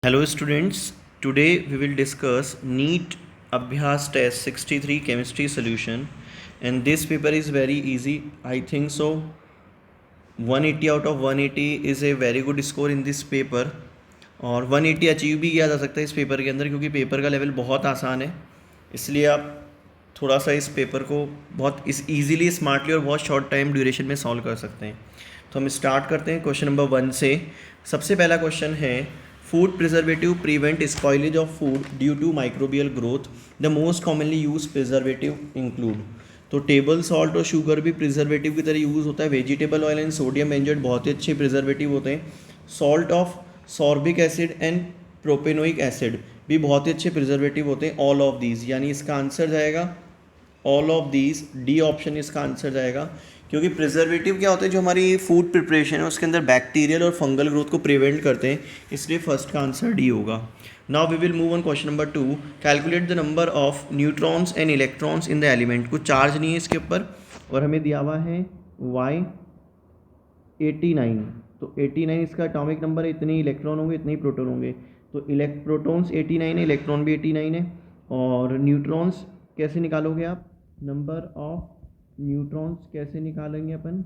Hello students, today we will discuss NEET Abhyas Test 63 Chemistry Solution, and this paper is very easy. I think so 180 out of 180 is a very good score in this paper, और 180 achieve भी किया जा सकता है इस paper के अंदर, क्योंकि पेपर का लेवल बहुत आसान है। इसलिए आप थोड़ा सा इस पेपर को बहुत इस ईजीली, स्मार्टली और बहुत शॉर्ट टाइम ड्यूरेशन में सॉल्व कर सकते हैं। तो हम स्टार्ट करते हैं क्वेश्चन नंबर 1 से। सबसे पहला क्वेश्चन है, food preservative prevent spoilage of food due to microbial growth, the most commonly use preservative include. तो टेबल सॉल्ट और शुगर भी प्रिजर्वेटिव की तरह यूज़ होता है। Vegetable oil and sodium benzoate बहुत ही अच्छे प्रिजर्वेटिव होते हैं। Salt of sorbic acid and propanoic acid भी बहुत ही अच्छे प्रिजर्वेटिव होते हैं। ऑल ऑफ दीज, यानी इसका आंसर जाएगा all of these, D option इसका आंसर जाएगा। क्योंकि प्रिजर्वेटिव क्या होते हैं, जो हमारी फूड प्रिपरेशन है उसके अंदर बैक्टीरियल और फंगल ग्रोथ को प्रिवेंट करते हैं, इसलिए फर्स्ट का आंसर डी होगा। Now we will move on question number 2। Calculate the number of neutrons and electrons in the element. कुछ चार्ज नहीं है इसके ऊपर और हमें दिया हुआ है Y89। तो 89 इसका एटॉमिक नंबर है, इतने ही इलेक्ट्रॉन होंगे इतने ही प्रोटॉन होंगे। तो प्रोटॉन्स 89 है, इलेक्ट्रॉन भी 89 है। और न्यूट्रॉन्स कैसे निकालोगे आप? नंबर ऑफ न्यूट्रॉन्स कैसे निकालेंगे अपन?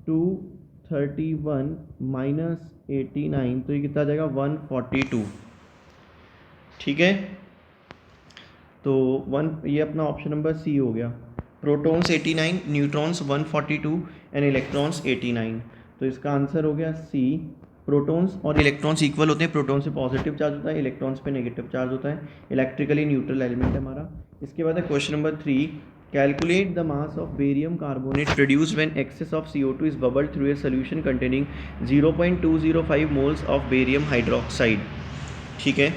231 माइनस 89, तो ये कितना आ जाएगा? 142। ठीक है, तो ये अपना ऑप्शन नंबर सी हो गया। Protons 89, neutrons 142 and electrons 89। तो इसका आंसर हो गया सी। प्रोटॉन्स और इलेक्ट्रॉन्स इक्वल होते हैं। प्रोटॉन से पॉजिटिव चार्ज होता है, इलेक्ट्रॉन्स पे नेगेटिव चार्ज होता है। इलेक्ट्रिकली न्यूट्रल एलिमेंट है हमारा। इसके बाद है question number 3। Calculate the mass of barium carbonate produced when excess of CO2 is bubbled through a solution containing 0.205 moles of barium hydroxide. ठीक है,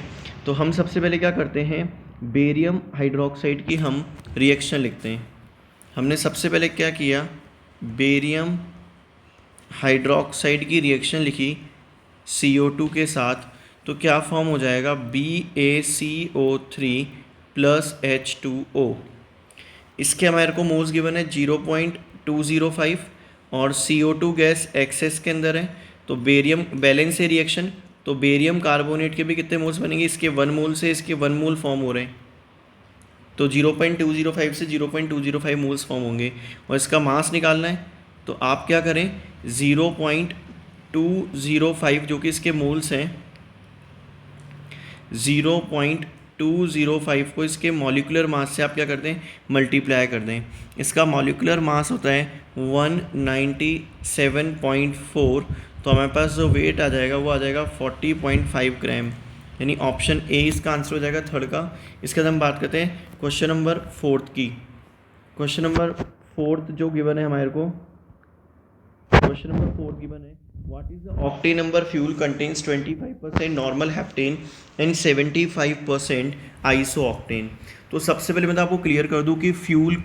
तो हम सबसे पहले क्या करते हैं, बेरियम हाइड्रोक्साइड की हम रिएक्शन लिखते हैं। हमने सबसे पहले क्या किया, बेरियम हाइड्रोक्साइड की रिएक्शन लिखी CO2 के साथ। तो क्या फॉर्म हो जाएगा? BaCO3 plus H2O। इसके हमारे को मोल्स गिवन है 0.205 और CO2 गैस एक्सेस के अंदर है। तो बेरियम बैलेंस है रिएक्शन, तो बेरियम कार्बोनेट के भी कितने मोल्स बनेंगे? इसके 1 मोल से इसके 1 मोल फॉर्म हो रहे हैं, तो 0.205 से 0.205 मोल्स फॉर्म होंगे। और इसका मास निकालना है, तो आप क्या करें, 0.205 जो कि इसके मोल्स हैं, 0.205 को इसके मॉलिक्यूलर मास से आप क्या करते हैं, मल्टीप्लाई कर दें। इसका मॉलिक्यूलर मास होता है 197.4। तो हमारे पास जो वेट आ जाएगा वो आ जाएगा 40.5 ग्राम, यानी ऑप्शन ए इसका आंसर हो जाएगा थर्ड का। इसके बाद हम बात करते हैं क्वेश्चन नंबर 4 की। क्वेश्चन नंबर 4 जो गिवन है हमारे को, क्वेश्चन नंबर 4 गिवन है, what is the octane number fuel contains 25% normal heptane and 75% iso octane. तो सबसे पहले मैं तो आपको क्लियर कर दूं कि फ्यूल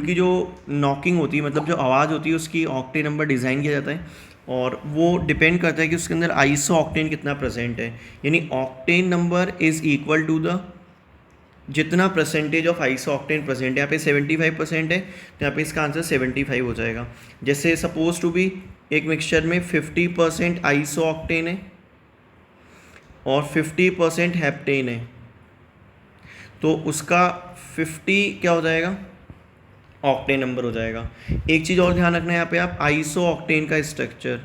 की जो नॉकिंग होती है, मतलब जो आवाज़ होती है, उसकी ऑक्टेन नंबर डिज़ाइन किया जाता है और वो डिपेंड करता है कि उसके अंदर आइसो ऑक्टेन कितना प्रेजेंट है। यानी octane number is equal to the जितना percentage of iso octane present है। यहाँ पे 75% है, तो यहाँ पे इसका आंसर 75 हो जाएगा। जैसे सपोज टू बी एक मिक्सचर में 50% आइसो ऑक्टेन है और 50% हेप्टेन है, तो उसका 50 क्या हो जाएगा, ऑक्टेन नंबर हो जाएगा। एक चीज़ और ध्यान रखना है यहाँ पे, आप आइसो ऑक्टेन का स्ट्रक्चर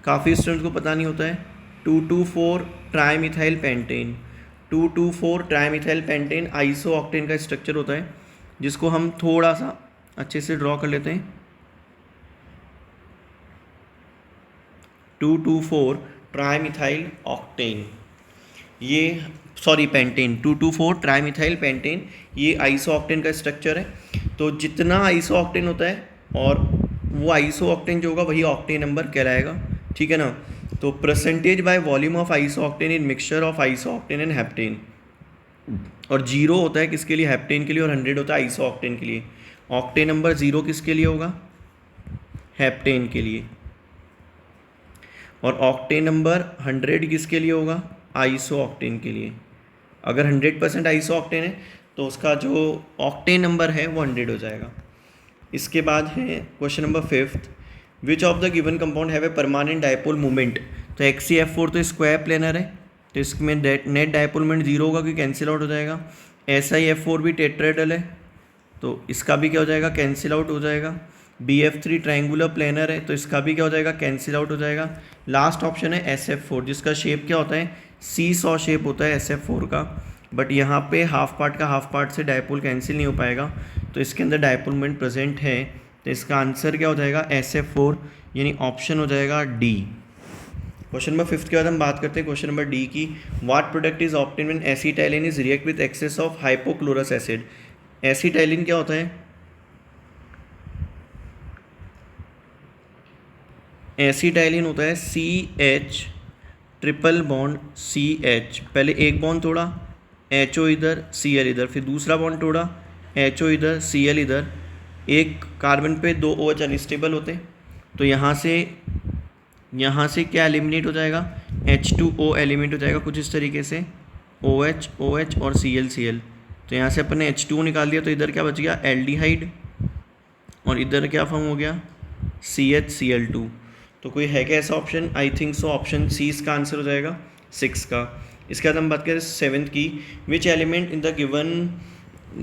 काफ़ी स्टूडेंट्स को पता नहीं होता है। 2,2,4 trimethyl pentane, 2,2,4 trimethyl pentane iso octane का स्ट्रक्चर होता है, जिसको हम थोड़ा सा अच्छे से ड्रॉ कर लेते हैं। 2,2,4 ट्राइमिथाइल ऑक्टेन, ये पेंटेन, 2,2,4 ट्राइमिथाइल पेंटेन, ये आइसो ऑक्टेन का स्ट्रक्चर है। तो जितना आइसो ऑक्टेन होता है और वो आइसो ऑक्टेन जो होगा वही ऑक्टेन नंबर कहलाएगा। ठीक है ना। तो percentage by volume of iso octane in mixture of iso octane and heptane, और 0 होता है किसके लिए, हेप्टेन के लिए, और 100 होता है आइसो ऑक्टेन के लिए। ऑक्टेन नंबर 0 किसके लिए होगा, हेप्टेन के लिए, और ऑक्टेन नंबर 100 किसके लिए होगा, आइसो ऑक्टेन के लिए। अगर 100% आइसो ऑक्टेन है तो उसका जो ऑक्टेन नंबर है वो 100 हो जाएगा। इसके बाद है question number 5, which of the given compound have a permanent dipole moment तो XeF4 तो स्क्वायर प्लेनर है, तो इसमें नेट डायपोल मोमेंट 0 होगा क्योंकि कैंसिल आउट हो जाएगा। SiF4 भी टेट्राहेड्रल है, तो इसका भी क्या हो जाएगा, कैंसिल आउट हो जाएगा। BF3 ट्रायंगुलर प्लेनर है, तो इसका भी क्या हो जाएगा, कैंसिल आउट हो जाएगा। लास्ट ऑप्शन है SF4, जिसका शेप क्या होता है, सी सॉ शेप होता है SF4 का, बट यहाँ पे हाफ पार्ट का हाफ पार्ट से डायपोल कैंसिल नहीं हो पाएगा, तो इसके अंदर डायपोल मोमेंट प्रेजेंट है, तो इसका आंसर क्या हो जाएगा, SF4, यानी ऑप्शन हो जाएगा डी। क्वेश्चन नंबर 5 के बाद हम बात करते हैं क्वेश्चन नंबर डी की। What product is obtained when acetylene is react with excess of hypochlorous acid. Acetylene क्या होता है, एसिटाइलिन होता है CH ट्रिपल बॉन्ड CH, पहले एक बॉन्ड तोड़ा, HO इधर Cl इधर, फिर दूसरा बॉन्ड तोड़ा, HO इधर Cl इधर, एक कार्बन पे 2 OH अनस्टेबल होते हैं, तो यहाँ से क्या एलिमिनेट हो जाएगा, H2O एलिमिनेट हो जाएगा कुछ इस तरीके से, OH OH और Cl, तो यहाँ से अपन ने H2O निकाल दिया, तो इधर क्या बच गया, एल्डिहाइड, और इधर क्या फॉर्म हो गया, CHCl2। तो कोई है क्या ऐसा option, I think so option C इसका आंसर हो जाएगा 6 का। इसके बाद हम बात करें 7th की। Which element in the given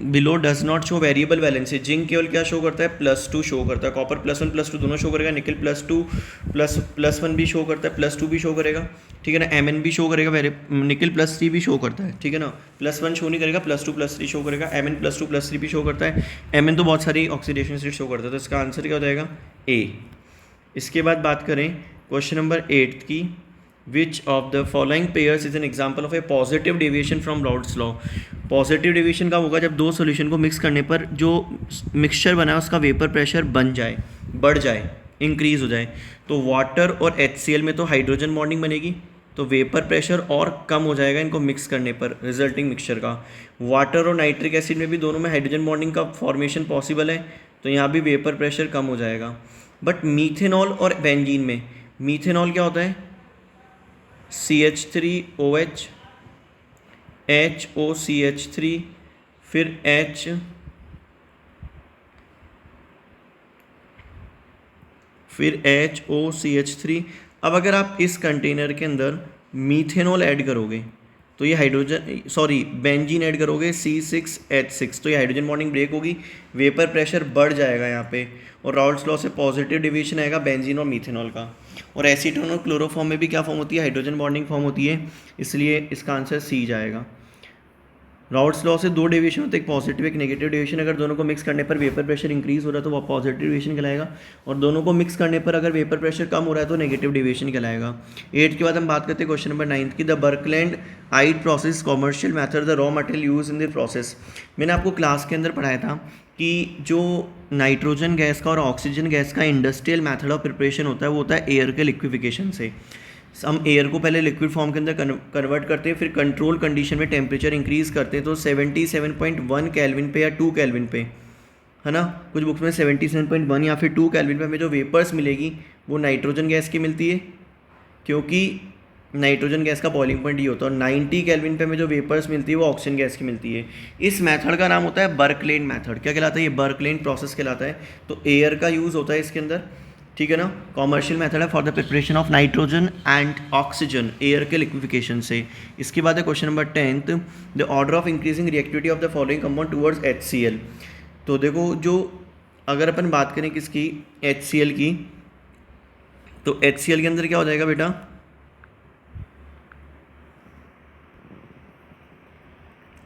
below does not show variable valency. Zinc केवल क्या शो करता है, +2 शो करता है, कॉपर +1 +2 दोनों शो करेगा, निकल +2 +1 भी शो करता है, +2 भी शो करेगा, ठीक है ना, Mn भी शो करेगा, निकल +3 भी शो करता है, ठीक है ना, +1 शो नहीं करेगा, +2 +3 शो करेगा, Mn +2 +3 भी शो करता है, Mn तो बहुत सारी ऑक्सीडेशन स्टेट शो करता है, तो इसका आंसर क्या हो जाएगा, ए। इसके बाद बात करें क्वेश्चन नंबर 8 की। Which of the following pairs is an example of A positive deviation from Raoult's law. Positive deviation का होगा जब दो सॉल्यूशन को मिक्स करने पर जो मिक्सचर बना है उसका वेपर प्रेशर बढ़ जाए, इंक्रीज हो जाए। तो वाटर और HCl में तो हाइड्रोजन बॉन्डिंग बनेगी, तो वेपर प्रेशर और कम हो जाएगा इनको मिक्स करने पर रिजल्टिंग मिक्सचर का। वाटर और नाइट्रिक एसिड में भी दोनों में हाइड्रोजन बॉन्डिंग का फॉर्मेशन पॉसिबल है, तो यहाँ भी वेपर प्रेशर कम हो जाएगा। बट मीथेनॉल और बेंजीन में, मीथेनॉल क्या होता है, CH3OH HOCH3 फिर HOCH3। अब अगर आप इस कंटेनर के अंदर मीथेनॉल ऐड करोगे तो ये बेंजीन ऐड करोगे C6H6, तो ये हाइड्रोजन बॉन्डिंग ब्रेक होगी, वेपर प्रेशर बढ़ जाएगा यहाँ पे, और राउल्ट्स लॉ से पॉजिटिव डिवीजन आएगा बेंजीन और मीथेनॉल का। और एसीटोन और क्लोरोफॉर्म में भी क्या फॉर्म होती है, हाइड्रोजन बॉन्डिंग फॉर्म होती है, इसलिए इसका आंसर सी जाएगा। राउल्ट्स लॉ से 2 डेविएशन होते हैं, एक पॉजिटिव एक नेगेटिव डेविएशन। अगर दोनों को मिक्स करने पर वेपर प्रेशर इंक्रीज हो रहा है तो वो पॉजिटिव डेविएशन कहलाएगा, और दोनों को मिक्स करने पर अगर वेपर प्रेशर कम हो रहा है तो नेगेटिव डेविएशन कहलाएगा। 8 के बाद हम बात करते हैं क्वेश्चन नंबर 9 की। The Birkeland Eyde process commercial method the raw material use in the process. मैंने आपको क्लास के अंदर पढ़ाया था कि जो नाइट्रोजन गैस का और ऑक्सीजन गैस का इंडस्ट्रियल मेथड ऑफ प्रिपरेशन होता है वो होता है एयर के लिक्विफिकेशन से। हम एयर को पहले लिक्विड फॉर्म के अंदर कन्वर्ट करते हैं, फिर कंट्रोल कंडीशन में टेम्परेचर इंक्रीज़ करते हैं, तो 77.1 केल्विन पे या 2 केल्विन पे, है ना, कुछ बुक्स में 77.1 या फिर 2 केल्विन पे हमें जो वेपर्स मिलेगी वो नाइट्रोजन गैस की मिलती है, क्योंकि नाइट्रोजन गैस का बॉइलिंग पॉइंट ये होता है, और 90 केल्विन पे हमें जो वेपर्स मिलती है वो ऑक्सीजन गैस की मिलती है। इस मेथड का नाम होता है बर्कलैंड मेथड। क्या कहलाता है, ये बर्कलैंड प्रोसेस कहलाता है। तो एयर का यूज़ होता है इसके अंदर, ठीक है ना, कॉमर्शियल मेथड है for the preparation of nitrogen and oxygen air के लिक्विफिकेशन से। इसके बाद है question number 10, the order of increasing reactivity of the following compound towards HCl। तो देखो, जो अगर अपन बात करें किसकी, HCl की, तो HCl के अंदर क्या हो जाएगा बेटा,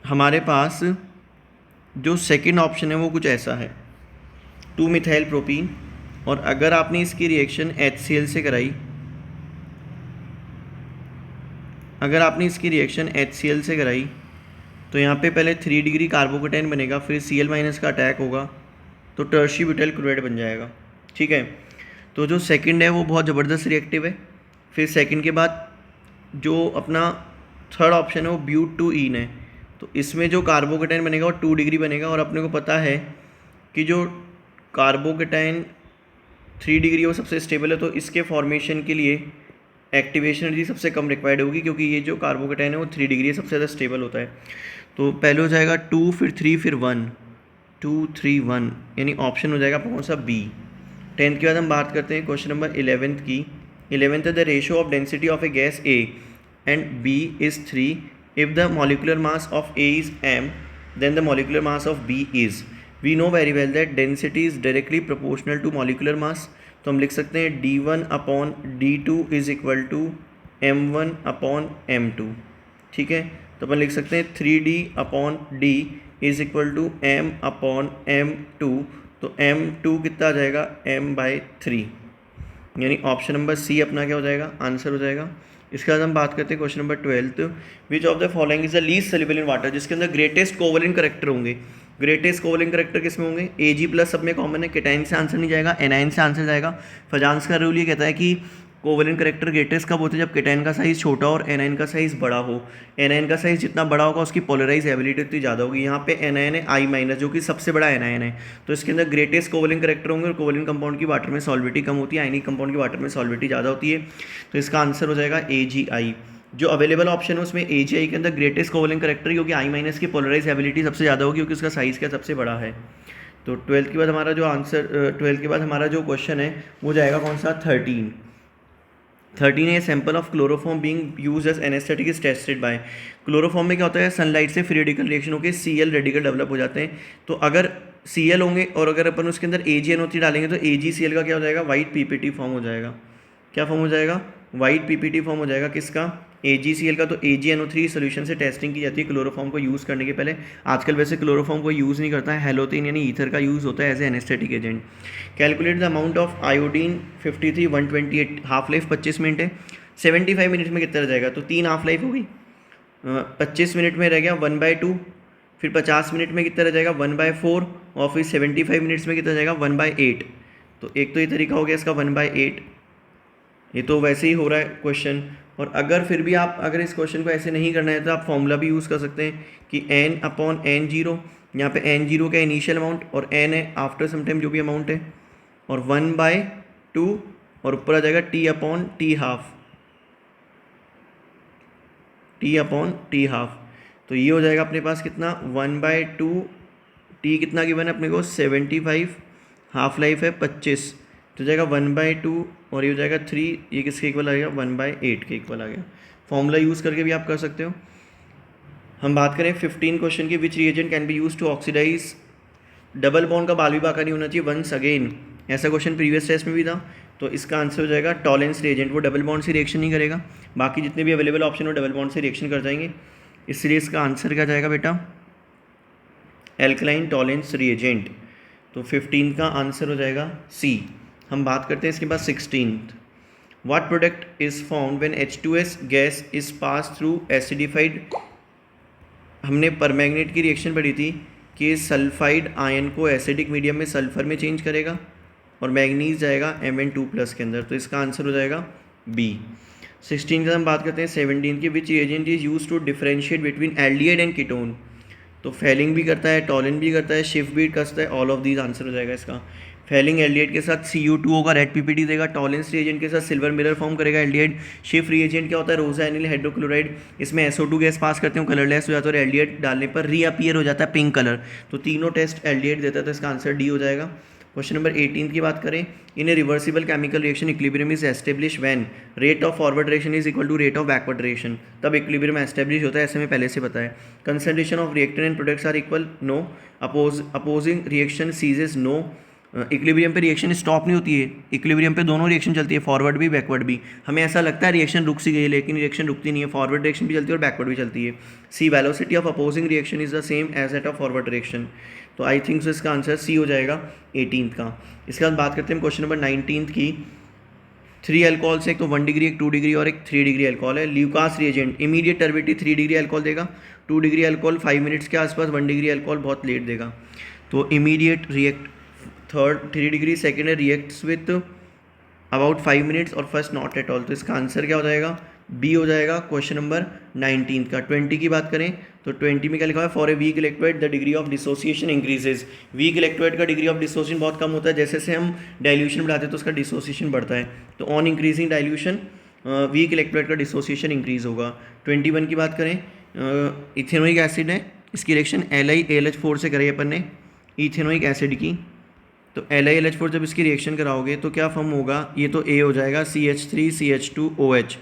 हमारे पास जो सेकंड ऑप्शन है वो कुछ ऐसा है, 2 मिथाइल प्रोपीन। और अगर आपने इसकी रिएक्शन HCl से कराई, अगर आपने इसकी रिएक्शन HCl से कराई तो यहाँ पे पहले 3 डिग्री कार्बोकेटाइन बनेगा, फिर Cl- का अटैक होगा तो टर्शी ब्यूटाइल क्लोराइड बन जाएगा, ठीक है। तो जो सेकंड है वो बहुत ज़बरदस्त रिएक्टिव है। फिर सेकंड के बाद जो अपना थर्ड ऑप्शन है वो ब्यूट-2-ईन है, तो इसमें जो कार्बोकेटाइन बनेगा वो 2 डिग्री बनेगा, और अपने को पता है कि जो कार्बोकेटाइन 3 डिग्री वो सबसे स्टेबल है, तो इसके फॉर्मेशन के लिए एक्टिवेशन एनर्जी सबसे कम रिक्वायर्ड होगी, क्योंकि ये जो कार्बोकेटाइन है वो 3 डिग्री सबसे ज़्यादा स्टेबल होता है। तो पहले हो जाएगा 2 फिर 3 फिर 1, 2 3 1, यानी ऑप्शन हो जाएगा कौन सा, बी। 10th के बाद हम बात करते हैं क्वेश्चन नंबर 11 की। 11th है the ratio of density of A gas A and B is 3. If the molecular mass of A is m, then the molecular mass of B is. We know very well that density is directly proportional to molecular mass. तो हम लिख सकते हैं d1 upon d2 is equal to m1 upon m2. ठीक है, तो अपन लिख सकते हैं 3d upon d is equal to m upon m2. तो m2 कितना आ जाएगा m/3, यानी ऑप्शन नंबर सी अपना क्या हो जाएगा, आंसर हो जाएगा. इसके बाद हम बात करते हैं question number 12. Which of the following is the least soluble in water, जिसके अंदर ग्रेटेस्ट कोवेलेंट करेक्टर होंगे. ग्रेटेस्ट कोवेलेंट करेक्टर किसमें होंगे, Ag प्लस सब में कॉमन है. केटाइन से आंसर नहीं जाएगा, एनाइन से आंसर जाएगा. फजान्स का रूल ये कहता है कि कोवेलेंट करेक्टर ग्रेटेस्ट कब होते हैं, जब केटाइन का साइज़ छोटा और एनाइन का साइज़ बड़ा हो. एनाइन का साइज़ जितना बड़ा होगा उसकी पोलराइज एबिलिटी उतनी ज़्यादा होगी. यहाँ पे एनाइन है I- जो कि सबसे बड़ा एनाइन है. तो इसके अंदर ग्रेटेस्ट कोवेलेंट करेक्टर होंगे और कोवेलेंट कंपाउंड की वाटर में सॉल्विटी कम होती है, आयनिक कंपाउंड की वाटर में सॉल्विटी ज़्यादा होती है. तो इसका आंसर हो जाएगा AgI. जो अवेलेबल ऑप्शन है उसमें AgI के अंदर ग्रेटेस्ट कोवेलेंट करेक्टर क्योंकि I- की पोलराइज एबिलिटी सबसे ज़्यादा होगी क्योंकि उसका साइज़ क्या सबसे बड़ा है. तो 12th के बाद हमारा जो आंसर 12th के बाद हमारा जो क्वेश्चन है वो जाएगा कौन सा, 13 है sample of chloroform being use as anaesthetic is tested by. Chloroform में क्या होता है, सनलाइट से फ्री रेडिकल रिएक्शन होकर Cl रेडिकल डेवलप हो जाते हैं. तो अगर Cl होंगे और अगर अपन उसके अंदर AgNO3 डालेंगे तो AgCl का क्या हो जाएगा, वाइट PPT फॉर्म हो जाएगा. क्या फॉर्म हो जाएगा, वाइट PPT फॉर्म हो जाएगा. किसका, AgCl का. तो AgNO3 सोल्यूशन से टेस्टिंग की जाती है क्लोरोफॉर्म को यूज़ करने के पहले. आजकल वैसे क्लोरोफॉर्म को यूज़ नहीं करता है, हेलोथिन यानी ईथर का यूज़ होता है as a anaesthetic agent. Calculate the amount of iodine 53 128, half life 25 minute है. 75 मिनट में कितना रह जाएगा, तो 3 हाफ लाइफ होगी. 25 मिनट में रह गया 1/2, फिर 50 मिनट में कितना रह जाएगा 1/4, और फिर 75 मिनट्स में कितना जाएगा 1/8. तो एक तो ये तरीका हो गया इसका 1/8. ये तो वैसे ही हो रहा है क्वेश्चन. और अगर फिर भी आप अगर इस क्वेश्चन को ऐसे नहीं करना है तो आप फॉर्मूला भी यूज़ कर सकते हैं कि n अपॉन n0, यहाँ पे n0 का इनिशियल अमाउंट और n है आफ्टर सम टाइम जो भी अमाउंट है, और 1/2 और ऊपर आ जाएगा t अपॉन t हाफ. तो ये हो जाएगा अपने पास कितना 1/2. t कितना गिवन है अपने को 75, हाफ लाइफ है 25, तो जाएगा 1/2 और ये हो जाएगा 3. ये किसके इक्वल आ गया, 1/8 के इक्वल आ गया. फॉर्मूला यूज़ करके भी आप कर सकते हो. हम बात करें 15 क्वेश्चन की. Which reagent can be use to oxidize. Double bond का बाल भी बाका नहीं होना चाहिए वंस अगेन. ऐसा क्वेश्चन प्रीवियस टेस्ट में भी था. तो इसका आंसर हो जाएगा टॉलेंस रिएजेंट. वो डबल बॉन्ड से रिएक्शन नहीं करेगा, बाकी जितने भी अवेलेबल ऑप्शन हो डबल बॉन्ड से रिएक्शन कर जाएंगे. इसलिए इसका आंसर क्या जाएगा बेटा, एल्कलाइन टॉलेंस रिएजेंट. तो 15 का आंसर हो जाएगा सी. हम बात करते हैं इसके बाद 16th. What product is formed when H2S gas is pass through acidified. हमने परमैंगनेट की रिएक्शन पढ़ी थी कि सल्फाइड आयन को एसिडिक मीडियम में सल्फर में चेंज करेगा और मैग्नीज जाएगा Mn2+ के अंदर. तो इसका आंसर हो जाएगा बी. 16 का हम बात करते हैं 17 की. Which reagent is use to differentiate between aldehyde and ketone. तो फेलिंग भी करता है, टॉलिन भी करता है, शिफ्ट भी करता है. ऑल ऑफ दीज आंसर हो जाएगा इसका. फेलिंग एल्डिहाइड के साथ Cu2 होगा, रेड PPT देगा. टॉलेंस रिएजेंट के साथ सिल्वर मिरर फॉर्म करेगा एल्डिहाइड. शिफ्ट रिएजेंट क्या होता है, रोजा एनिल हाइड्रोक्लोराइड. इसमें SO2 गैस पास करते हैं, कलरलेस हो जाता है और एल्डिहाइड डालने पर रीअपियर हो जाता है पिंक कलर. तो तीनों टेस्ट एल्डिहाइड देता है, तो इसका आंसर डी हो जाएगा. क्वेश्चन नंबर 18 की बात करें. In a reversible chemical reaction equilibrium is establish when rate of forward direction is equal to rate of backward direction. तब इक्विलिब्रियम एस्टेब्लिश होता है, ऐसे में पहले से पता है. Concentration of reactant and products are equal, no. Opposing reaction ceases, no. Equilibrium पे रिएक्शन स्टॉप नहीं होती है, इक्विलिब्रियम पे दोनों रिएक्शन चलती है, फॉरवर्ड भी बैकवर्ड भी. हमें ऐसा लगता है रिएक्शन रुक सी गई है, लेकिन रिएक्शन रुकती नहीं है, फॉरवर्ड डायरेक्शन भी चलती है और बैकवर्ड भी चलती है. See velocity of opposing reaction is the same as that of forward direction. तो आई थिंक सो इसका आंसर सी हो जाएगा 18th का. इसके बाद बात करते हैं क्वेश्चन नंबर 19th की. 3 अल्कोहल से, एक तो 1 डिग्री, एक 2 डिग्री और एक 3 डिग्री अल्कोहल है. Lucas reagent immediate turbidity 3 degree alcohol देगा, 2 डिग्री अल्कोहल 5 मिनट्स के आसपास, 1 डिग्री अल्कोहल बहुत लेट देगा. तो immediate react 3 degree, second reacts with about 5 minutes और फर्स्ट नॉट एट ऑल. तो इसका आंसर क्या हो जाएगा, बी हो जाएगा. क्वेश्चन नंबर 19 का. 20 की बात करें तो 20 में क्या लिखा है, for a weak electrolyte the degree of dissociation increases. Weak electrolyte का डिग्री ऑफ डिसोसिएशन बहुत कम होता है, जैसे जैसे हम डाइल्यूशन बढ़ाते हैं तो उसका डिसोसिएशन बढ़ता है. तो on increasing dilution weak electrolyte का डिसोसिएशन इंक्रीज होगा. 21 की बात करें, इथेनोइक एसिड है, इसकी रिएक्शन LiAlH4 से करी अपन ने इथेनोइक एसिड की. तो LiLH4 जब इसकी रिएक्शन कराओगे तो क्या फॉर्म होगा, ये तो A हो जाएगा CH3CH2OH।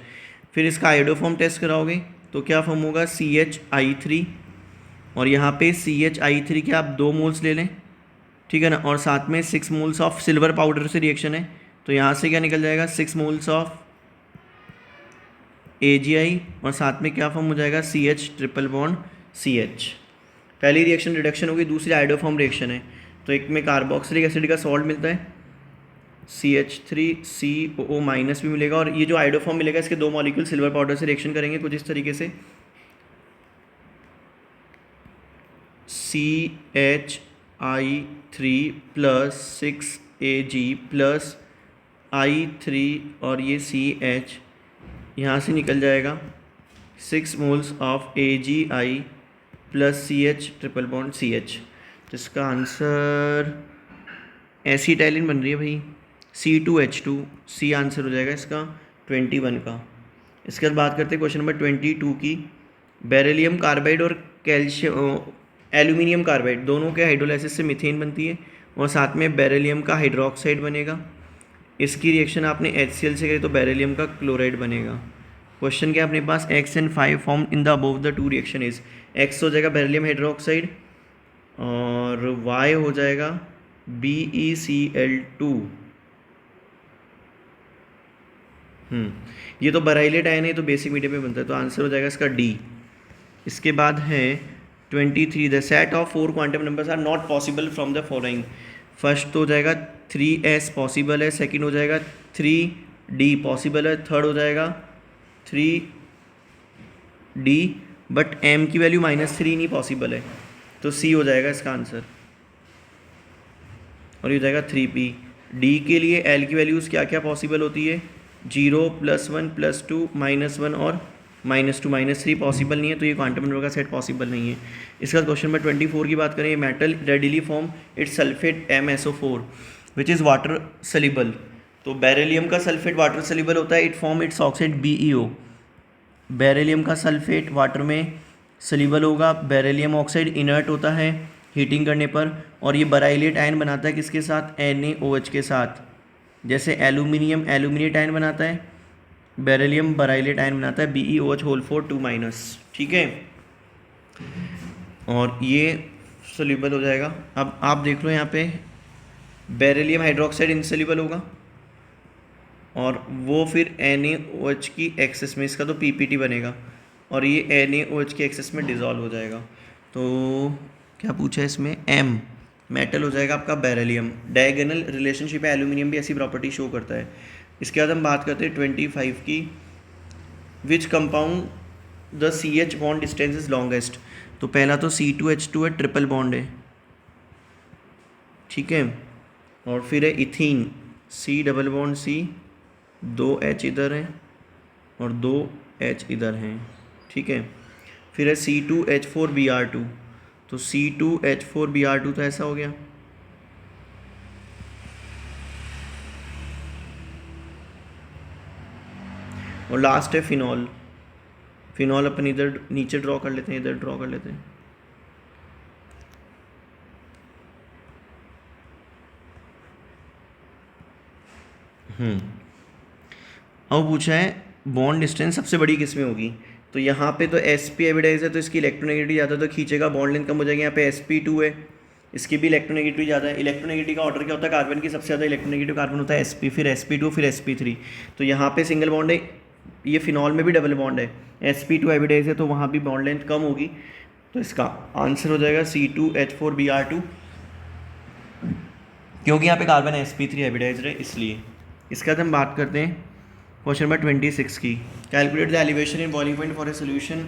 फिर इसका आयोडोफॉर्म टेस्ट कराओगे तो क्या फॉर्म होगा CHI3, और यहाँ पे CHI3 के आप 2 मोल्स ले लें, ठीक है ना, और साथ में 6 मोल्स ऑफ सिल्वर पाउडर से रिएक्शन है, तो यहाँ से क्या निकल जाएगा 6 मोल्स ऑफ AgI, और साथ में क्या फॉर्म हो जाएगा CH ट्रिपल बॉन्ड CH। पहली रिएक्शन रिडक्शन होगी, दूसरी आयोडोफॉर्म रिएक्शन है, तो एक में कार्बोक्सिलिक एसिड का सॉल्ट मिलता है CH3CO माइनस भी मिलेगा, और ये जो आयोडोफॉर्म मिलेगा इसके 2 मॉलिक्यूल सिल्वर पाउडर से रिएक्शन करेंगे कुछ इस तरीके से CHI3 plus 6Ag plus I3 और ये CH, यहाँ से निकल जाएगा 6 moles of AgI plus CH triple bond CH। तो इसका आंसर एसिटाइलिन बन रही है भाई C2H2, C आंसर हो जाएगा इसका 21 का। इसके बाद बात करते हैं क्वेश्चन नंबर 22 की। बेरिलियम कार्बाइड और कैल्शियम एल्यूमिनियम कार्बाइड दोनों के हाइड्रोलाइसिस से मीथेन बनती है, और साथ में बेरिलियम का हाइड्रोक्साइड बनेगा। इसकी रिएक्शन आपने HCl से करी तो बेरिलियम का क्लोराइड बनेगा। क्वेश्चन क्या अपने पास X and 5 form in the above the 2 reaction is, X हो जाएगा बेरिलियम हाइड्रोक्साइड और Y हो जाएगा BeCl2। ये तो बराइलेट आयन है, तो बेसिक मीडियम में बनता है, तो आंसर हो जाएगा इसका D। इसके बाद है 23, the set of 4 quantum numbers are not possible from the following. First तो हो जाएगा 3s पॉसिबल है, सेकंड हो जाएगा 3d पॉसिबल है, थर्ड हो जाएगा 3d बट m की वैल्यू -3 नहीं पॉसिबल है, तो C हो जाएगा इसका आंसर, और ये हो जाएगा 3p। d के लिए l की वैल्यूज़ क्या क्या पॉसिबल होती है, 0 +1 +2 -1 और -2 -3 पॉसिबल नहीं है, तो ये क्वांटम नंबर का सेट पॉसिबल नहीं है। इसका क्वेश्चन नंबर 24 की बात करें, metal readily form it's sulphate MSO4 which is water soluble. तो बेरिलियम का सल्फेट वाटर सल्यूबल होता है, it form it's oxide BeO। Beryllium का सल्फेट वाटर में सल्यूबल होगा, बेरिलियम ऑक्साइड इनर्ट होता है हीटिंग करने पर, और ये बराइलेट आयन बनाता है किसके साथ, NaOH के साथ। जैसे एल्यूमिनियम एल्यूमिनेट आयन बनाता है, बेरिलियम बराइलेट आयन बनाता है BeOH4 2-। ठीक है, और ये सोल्यूबल हो जाएगा। अब आप देख लो यहाँ पे बेरिलियम हाइड्रोक्साइड इनसोल्यूबल होगा, और वो फिर NaOH की एक्सेस में, इसका तो PPT बनेगा, और ये NaOH की एक्सेस में डिज़ोल्व हो जाएगा। तो क्या पूछा है इसमें, M मेटल हो जाएगा आपका बेरिलियम। डायगोनल रिलेशनशिप है, एल्यूमिनियम भी ऐसी प्रॉपर्टी शो करता है। इसके बाद हम बात करते हैं 25 की, which compound the CH bond distance is longest. तो पहला तो C2H2 है, ट्रिपल बॉन्ड है, ठीक है, और फिर है ethene, C double bond C, 2 H इधर हैं और 2 H इधर हैं, ठीक है। फिर है C2H4Br2, तो C2H4Br2 तो ऐसा हो गया, और लास्ट है फिनॉल। फिनॉल अपन इधर नीचे ड्रॉ कर लेते हैं, इधर ड्रॉ कर लेते हैं। अब पूछा है बॉन्ड डिस्टेंस सबसे बड़ी किस में होगी। तो यहाँ पे तो sp एविडेंस है, तो इसकी इलेक्ट्रोनेगेटिविटी ज़्यादा तो खींचेगा, बॉन्ड लेंथ कम हो जाएगी। यहाँ पे sp2 है, इसकी भी इलेक्ट्रोनेगेटिविटी ज़्यादा है। इलेक्ट्रोनेगेटिविटी का ऑर्डर क्या होता है, कार्बन की सबसे ज़्यादा इलेक्ट्रोनेगेटिव कार्बन होता है sp, फिर sp2, फिर sp3। तो यहाँ पे सिंगल बॉन्ड है, ये फिनॉल में भी डबल बॉन्ड है, sp2 एविडेंस है, तो वहाँ भी बॉन्ड लेंथ कम होगी। तो इसका आंसर हो जाएगा C2H4Br2, क्योंकि यहाँ पे कार्बन sp3 एविडेंस है इसलिए। इसके बाद हम बात करते हैं क्वेश्चन नंबर 26 की। Calculate the elevation in boiling point for a solution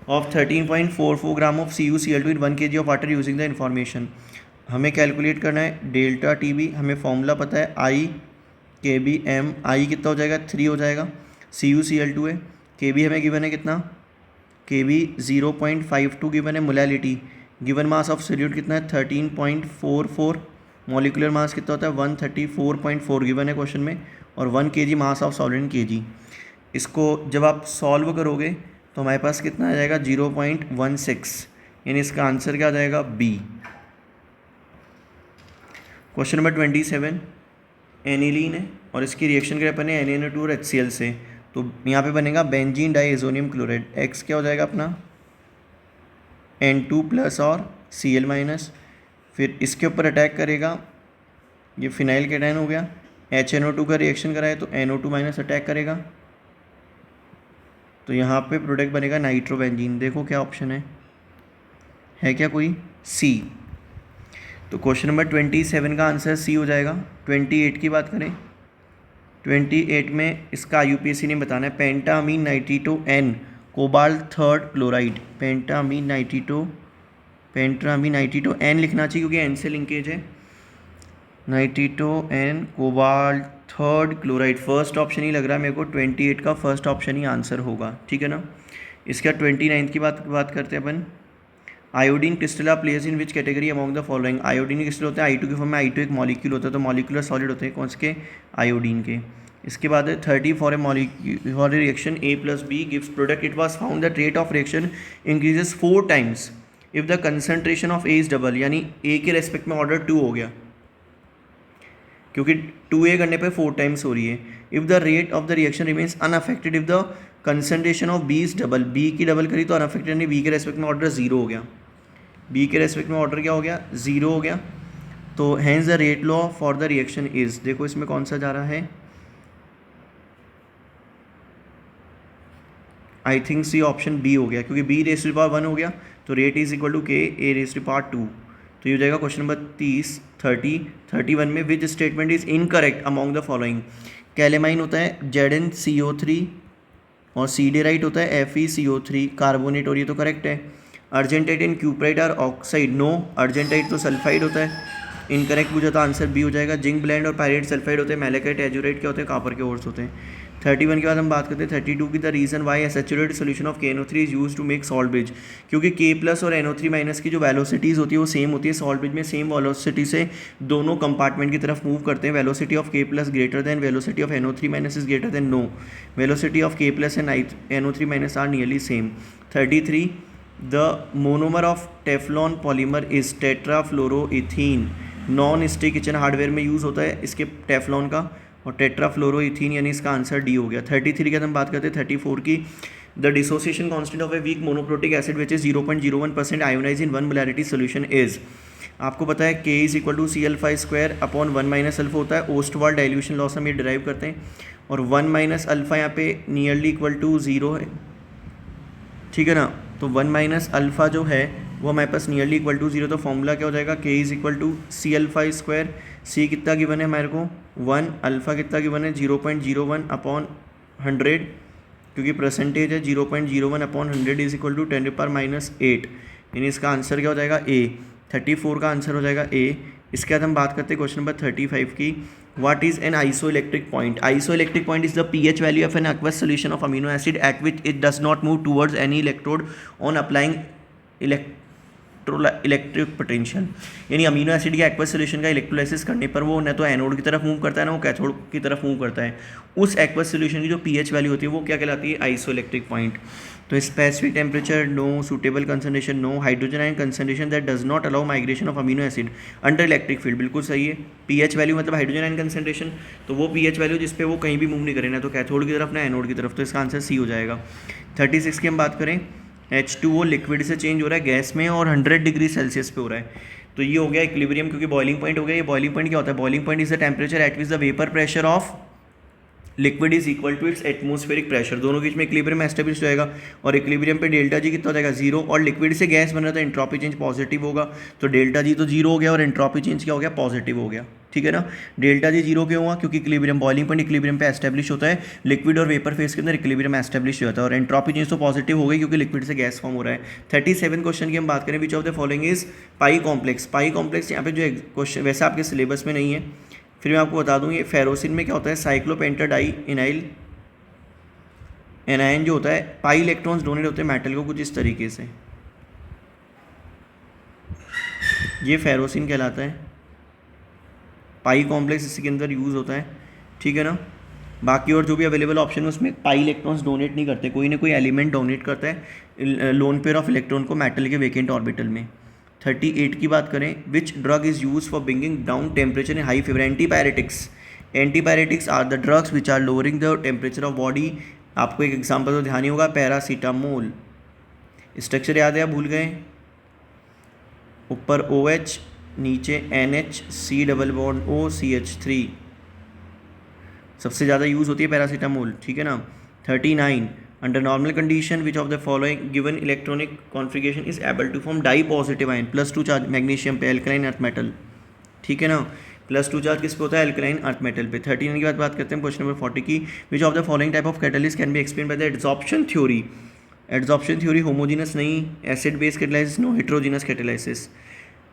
of 13.44 gram of CuCl2 in 1 kg of water using the information. हमें कैलकुलेट करना है डेल्टा TB, हमें फॉर्मूला पता है I kBm, I कितना हो जाएगा 3 हो जाएगा, CuCl2 है, kB हमें गिवन है कितना, kB 0.52 गिवन है, molality given, mass of solute कितना है 13.44, मॉलिकुलर मास कितना होता है 134.4 गिवन है क्वेश्चन में, और 1 kg mass of solvent kg। इसको जब आप सॉल्व करोगे तो हमारे पास कितना आ जाएगा 0.16, यानी इसका आंसर क्या आ जाएगा B। क्वेश्चन नंबर 27, एनिलीन है और इसकी रिएक्शन करें अपन ने NaNO2 और HCl से, तो यहाँ पे बनेगा बेंजीन डाइएजोनियम क्लोराइड। X क्या हो जाएगा अपना N2 प्लस और Cl माइनस, फिर इसके ऊपर अटैक करेगा, ये फिनाइल केटायन हो गया। HNO2 का रिएक्शन कराए तो NO2 माइनस अटैक करेगा, तो यहाँ पे प्रोडक्ट बनेगा नाइट्रोबेंजीन। देखो क्या ऑप्शन है क्या कोई? सी। तो क्वेश्चन नंबर 27 का आंसर सी हो जाएगा। 28 की बात करें, 28 में इसका IUPAC ने बताना है pentammine nitrito N cobalt third chloride. Pentammine nitrito N लिखना चाहिए क्योंकि N से लिंकेज है। Nitrito N cobalt third chloride, first option ही लग रहा है मेरे को, 28 का फर्स्ट ऑप्शन ही आंसर होगा, ठीक है ना। इसका 29 की बात करते हैं अपन। Iodine crystal players in which category among the following. Iodine crystal होता है I2 के फॉर्म में, I2 एक मॉलिक्यूल होता है, तो मॉलिक्यूलर सॉलिड होते हैं कौन से? आयोडीन के। इसके बाद 30 for a reaction A + B gives product, it was found that rate of reaction increases 4 times if the concentration of A is double, यानी A के रेस्पेक्ट में ऑर्डर 2 हो गया क्योंकि 2A करने पे 4 टाइम्स हो रही है। If the rate of the reaction remains unaffected if the concentration of B is double, B की डबल करी तो अनअफेक्टेड, यानी B के रेस्पेक्ट में ऑर्डर 0 हो गया। B के रेस्पेक्ट में ऑर्डर क्या हो गया? 0 हो गया। तो hence the rate law for the reaction is, देखो इसमें कौन सा जा रहा है, I think C option B हो गया, क्योंकि B रेज़ टू पावर 1 हो गया, तो rate is equal to K A raise to power 2। तो ये हो जाएगा क्वेश्चन नंबर 31 में which statement is incorrect among the following. Calamine होता है ZnCO3 और सीडेराइट होता है FeCO3 कार्बोनेट, और ये तो करेक्ट है। Argentite and cuprite are oxide, no, argentite तो सल्फाइड होता है, इनकरेक्ट पूछा तो आंसर B हो जाएगा। जिंक ब्लेंड और पायरेट सल्फाइड होते हैं, मैलेकाइट एजोराइट क्या होते हैं? कॉपर के ओर्स होते हैं। 31 के बाद हम बात करते हैं 32 की, the reason why saturated solution of KNO3 is use to make salt bridge, क्योंकि K+ और NO3- की जो वेलोसिटीज़ होती है वो सेम होती है। सॉल्ट ब्रिज में सेम वेलोसिटी से दोनों कंपार्टमेंट की तरफ मूव करते हैं। Velocity of K+ greater than velocity of NO3- is greater than no, velocity of K+ and NO3- are nearly same. 33 the monomer of Teflon polymer is tetrafluoroethylene, non stick kitchen hardware में use होता है इसके Teflon का, और tetrafluoroethene, यानी इसका answer D हो गया। 33 की हम बात करते हैं 34 की, the dissociation constant of a weak monoprotic acid which is 0.01% ionise in 1 molarity solution is. आपको पता है K is equal to Cl5² upon 1 - alpha होता है, ओस्टवाल डाइल्यूशन लॉस हम ये डिराइव करते हैं, और 1 - अल्फा यहाँ पे नियरली इक्वल टू 0 है, ठीक है ना। तो 1 - अल्फा जो है वो हमारे पास नियरली इक्वल टू 0, तो फॉर्मूला क्या हो जाएगा? K is equal to Cl5², C कितना गिवन है हमारे को 1, अल्फ़ा कितना गिवन है 0.01 अपॉन 100, क्योंकि परसेंटेज है 0.01 अपॉन 100 इज इक्वल टू 10⁻⁸, यानी इसका आंसर क्या हो जाएगा? A। 34 का आंसर हो जाएगा A। इसके बाद हम बात करते हैं क्वेश्चन नंबर 35 की, what is an isoelectric point. Isoelectric point is the pH value of an aqueous solution of amino acid at which it does not move towards any electrode on applying electric potential, यानी amino acid के aqueous solution का electrolysis करने पर वो न तो anode की तरफ मूव करता है ना वो कैथोड की तरफ मूव करता है। उस एक्वस सोल्यूशन की जो pH वैल्यू होती है वो क्या कहलाती है? Isoelectric point. तो specific temperature no, suitable concentration no, hydrogen ion concentration that does not allow migration of amino acid under electric field, बिल्कुल सही है। pH वैल्यू मतलब हाइड्रोजन आयन कंसंट्रेशन, तो वो pH वैल्यू जिस पे वो कहीं भी मूव नहीं करे, ना तो कैथोड की तरफ ना एनोड की तरफ, तो इसका आंसर C हो जाएगा। 36 की हम बात करें, H2O लिक्विड से चेंज हो रहा है गैस में और 100 डिग्री सेल्सियस पे हो रहा है, तो ये हो गया इक्विलिब्रियम, क्योंकि बॉइलिंग पॉइंट हो गया। ये बॉइलिंग पॉइंट क्या होता है? Boiling point is the temperature at which the vapour pressure of liquid is equal to its atmospheric pressure, दोनों के बीच में इक्विलिब्रियम एस्टेब्लिश होएगा, और इक्विलिब्रियम पे डेल्टा जी कितना हो जाएगा? 0, और लिक्विड से गैस बन रहा था, एंट्रोपी चेंज पॉजिटिव होगा, तो डेल्टा जी तो 0 हो गया और एंट्रोपी चेंज क्या हो गया? पॉजिटिव हो गया, ठीक है ना। डेल्टा जी 0 क्यों हुआ? क्योंकि इक्विलिब्रियम, बॉइलिंग पॉइंट इक्विलिब्रियम पे एस्टेब्लिश होता है, लिक्विड और वेपर फेज के अंदर इक्विलिब्रियम एस्टेब्लिश होता है, और एंट्रोपी चेंज तो पॉजिटिव हो गई क्योंकि लिक्विड से गैस फॉर्म हो रहा है। 37 क्वेश्चन की हम बात करें, विच of the following is pi complex. Pi complex यहाँ पे जो क्वेश्चन वैसे आपके सिलेबस में नहीं है, फिर मैं आपको बता दूँ, ये फेरोसिन में क्या होता है? साइक्लोपेंटाडाई इनाइल एनायन जो होता है, पाई इलेक्ट्रॉन्स डोनेट होते हैं मेटल को कुछ इस तरीके से, ये फेरोसिन कहलाता है। पाई कॉम्प्लेक्स इसके अंदर यूज़ होता है, ठीक है ना। बाकी और जो भी अवेलेबल ऑप्शन है उसमें पाई इलेक्ट्रॉन्स डोनेट नहीं करते, कोई ना कोई एलिमेंट डोनेट करता है लोन पेयर ऑफ इलेक्ट्रॉन को मेटल के वेकेंट ऑर्बिटल में। 38 की बात करें, which drug is use for bringing down temperature in high fever? Antipyretics are the drugs which are lowering the temperature of body. आपको एक एग्जाम्पल तो ध्यान ही होगा, पैरासीटामोल। स्ट्रक्चर याद है या भूल गए? ऊपर OH, नीचे NH, C double bond O, CH3। सबसे ज़्यादा यूज़ होती है पैरासीटामोल, ठीक है ना। 39, under normal condition which of the following given electronic configuration is able to form di positive ion, +2 charge magnesium पे, एल्कलाइन अर्थ मेटल, ठीक है ना। +2 चार्ज किस पे होता है? एल्कलाइन अर्थ मेटल पे। 39 की बात करते हैं क्वेश्चन नंबर 40 की, which of the following type of catalyst can be explain by the adsorption theory? Adsorption theory homogeneous नहीं, acid base catalysis no, heterogeneous catalysis.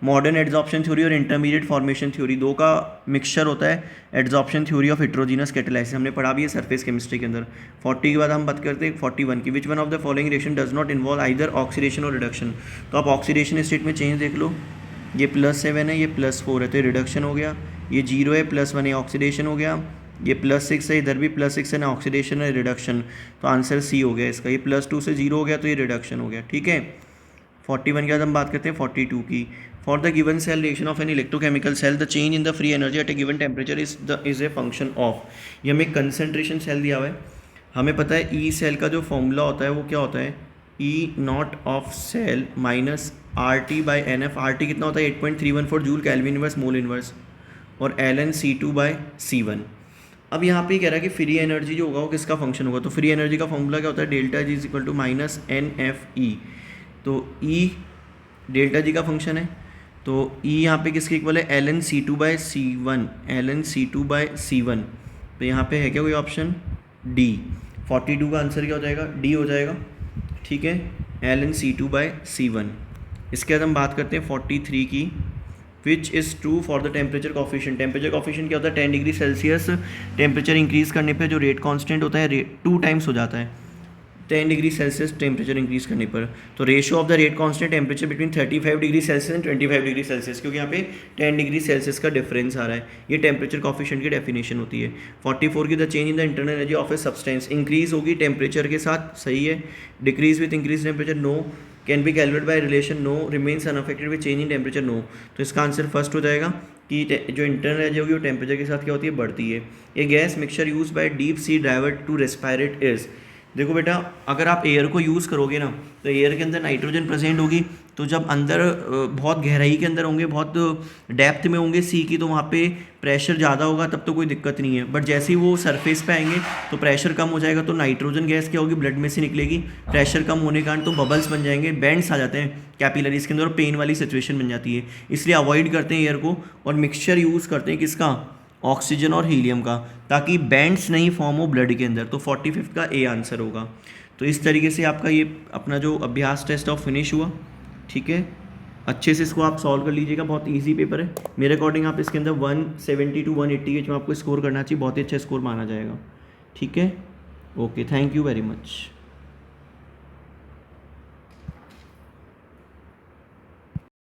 Modern adsorption theory और intermediate formation theory, दो का mixture होता है adsorption theory of heterogeneous catalysis, हमने पढ़ा भी है सरफेस केमिस्ट्री के अंदर। 40 के बाद हम बात करते हैं 41 की, which one of the following reaction does not involve either oxidation और रिडक्शन? तो आप ऑक्सीडेशन स्टेट में चेंज देख लो, ये +7 है, ये +4 है, तो ये रिडक्शन हो गया। ये 0 है, +1 है, ऑक्सीडेशन हो गया। ये +6 है, इधर भी +6 है ना, ऑक्सीडेशन है, रिडक्शन, तो आंसर C हो गया इसका। ये +2 से 0 हो गया तो ये रिडक्शन हो गया, ठीक है। 41 के बाद हम बात करते हैं 42 की, for the given cell reaction of an electrochemical cell the change in the free energy at a given temperature is a function of. ये हमें कंसनट्रेशन सेल दिया हुआ है, हमें पता है ई सेल का जो फॉर्मूला होता है वो क्या होता है, E0 of cell minus RT/NF। RT कितना होता है? 8.314 joule kelvin inverse mole inverse, और ln C2/C1। अब यहाँ पे कह रहा है कि फ्री एनर्जी जो होगा वो किसका फंक्शन होगा? तो फ्री एनर्जी का फॉर्मूला क्या होता है? Delta G equal to -NFE। तो E डेल्टा G का फंक्शन है, तो E यहाँ पे किसके इक्वल है? ln C2/C1, ln C2/C1। तो यहाँ पे है क्या कोई ऑप्शन? D। 42 का आंसर क्या हो जाएगा? D हो जाएगा, ठीक है, ln C2/C1। इसके बाद हम बात करते हैं 43 की, which is true for the temperature coefficient. Temperature coefficient क्या होता है? 10 डिग्री सेल्सियस टेम्परेचर इंक्रीज़ करने पे जो रेट कांस्टेंट होता है 2 टाइम्स हो जाता है 10 डिग्री सेल्सियस टेम्परेचर इंक्रीज करने पर। तो ratio of the rate constant temperature between 35 degree Celsius and 25 degree Celsius, क्योंकि यहाँ पे 10 डिग्री सेल्सियस का डिफरेंस आ रहा है। ये टेम्परेचर कॉफिशिएंट की डेफिनेशन होती है। 44 की, the change in the internal energy of a substance increase होगी टेम्परेचर के साथ, सही है। Decrease with increase temperature, no. Can be calculated by relation, no. Remains unaffected with change in temperature, no. तो इसका आंसर फर्स्ट हो जाएगा कि जो इंटरनल एनर्जी होगी वो टेम्परेचर के साथ क्या होती है? बढ़ती है। ये gas mixture use by deep sea diver to respirate is. देखो बेटा, अगर आप एयर को यूज़ करोगे ना तो एयर के अंदर नाइट्रोजन प्रेजेंट होगी, तो जब अंदर बहुत गहराई के अंदर होंगे, बहुत डेप्थ में होंगे सी की, तो वहाँ पे प्रेशर ज़्यादा होगा, तब तो कोई दिक्कत नहीं है। बट जैसे ही वो सरफेस पे आएंगे तो प्रेशर कम हो जाएगा, तो नाइट्रोजन गैस क्या होगी? ब्लड में से निकलेगी। प्रेशर कम होने के कारण तो बबल्स बन जाएंगे, बैंड्स आ जाते हैं कैपिलरीज के अंदर, और पेन वाली सिचुएशन बन जाती है। इसलिए अवॉइड करते हैं एयर को, और मिक्सचर यूज़ करते हैं किसका? ऑक्सीजन और हीलियम का, ताकि बैंड्स नहीं फॉर्म हो ब्लड के अंदर। तो 45 का ए आंसर होगा। तो इस तरीके से आपका ये अपना जो अभ्यास टेस्ट ऑफ फिनिश हुआ, ठीक है। अच्छे से इसको आप सॉल्व कर लीजिएगा, बहुत इजी पेपर है मेरे अकॉर्डिंग। आप इसके अंदर 170 to 180 के जो आपको स्कोर करना चाहिए, बहुत ही अच्छा स्कोर माना जाएगा, ठीक है। Okay, thank you very much.